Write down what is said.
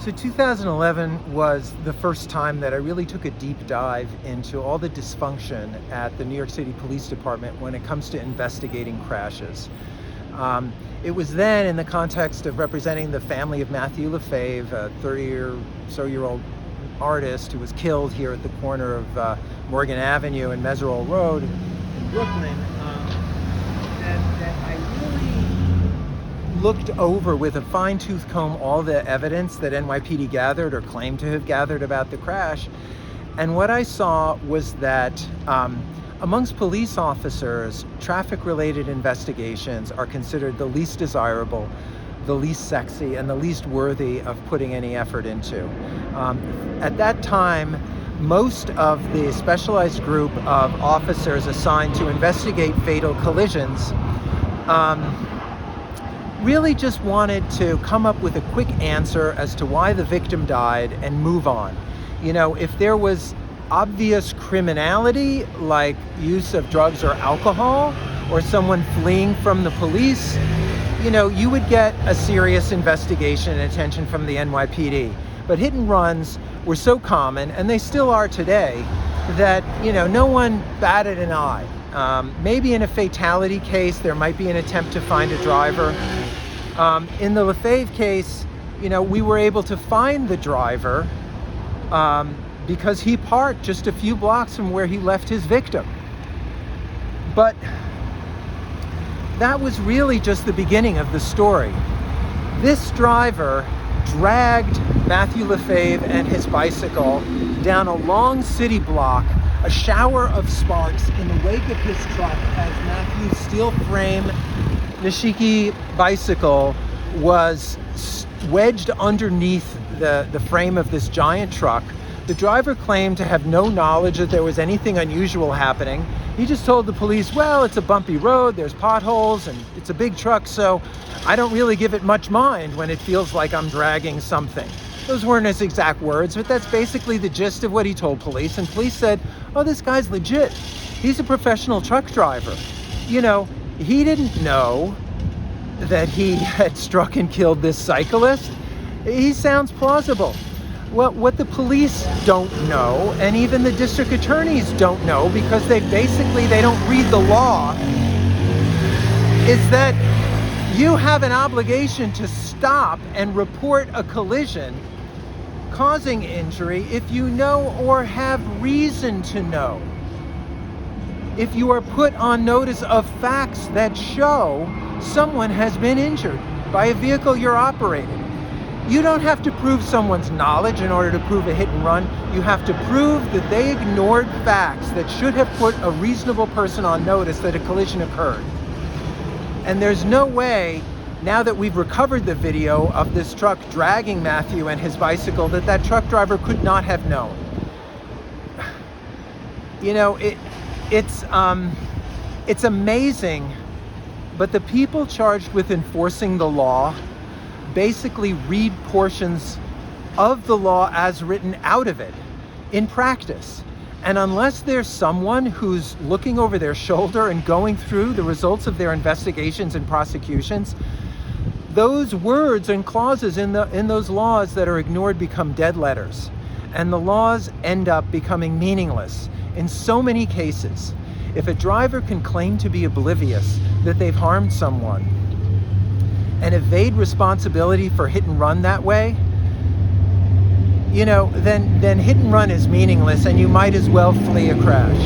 So 2011 was the first time that I really took a deep dive into all the dysfunction at the New York City Police Department when it comes to investigating crashes. It was then in the context of representing the family of Mathieu Lefevre, a 30-or-so-year-old artist who was killed here at the corner of Morgan Avenue and Meserole Road in Brooklyn, that I really looked over with a fine-tooth comb all the evidence that NYPD gathered or claimed to have gathered about the crash. And what I saw was that amongst police officers, traffic-related investigations are considered the least desirable, the least sexy, and the least worthy of putting any effort into. At that time, most of the specialized group of officers assigned to investigate fatal collisions really just wanted to come up with a quick answer as to why the victim died and move on. You know, if there was obvious criminality like use of drugs or alcohol or someone fleeing from the police, you know, you would get a serious investigation and attention from the NYPD. But hit and runs were so common, and they still are today, that, you know, no one batted an eye. Maybe in a fatality case, there might be an attempt to find a driver. In the Lefevre case, you know, we were able to find the driver because he parked just a few blocks from where he left his victim. But that was really just the beginning of the story. This driver dragged Mathieu Lefevre and his bicycle down a long city block, a shower of sparks in the wake of his truck as Matthew's steel frame Nishiki bicycle was wedged underneath the frame of this giant truck. The driver claimed to have no knowledge that there was anything unusual happening. He just told the police, well, it's a bumpy road, there's potholes, and it's a big truck, so I don't really give it much mind when it feels like I'm dragging something. Those weren't his exact words, but that's basically the gist of what he told police. And police said, oh, this guy's legit. He's a professional truck driver. You know, he didn't know that he had struck and killed this cyclist. He sounds plausible. Well, what the police don't know, and even the district attorneys don't know, because they don't read the law, is that you have an obligation to stop and report a collision causing injury if you know or have reason to know. If you are put on notice of facts that show someone has been injured by a vehicle you're operating. You don't have to prove someone's knowledge in order to prove a hit and run. You have to prove that they ignored facts that should have put a reasonable person on notice that a collision occurred. And there's no way, now that we've recovered the video of this truck dragging Matthew and his bicycle, that truck driver could not have known. You know, it's amazing, but the people charged with enforcing the law basically read portions of the law as written out of it in practice. And unless there's someone who's looking over their shoulder and going through the results of their investigations and prosecutions, those words and clauses in those laws that are ignored become dead letters. And the laws end up becoming meaningless in so many cases. If a driver can claim to be oblivious that they've harmed someone and evade responsibility for hit and run that way, you know, then hit and run is meaningless, and you might as well flee a crash.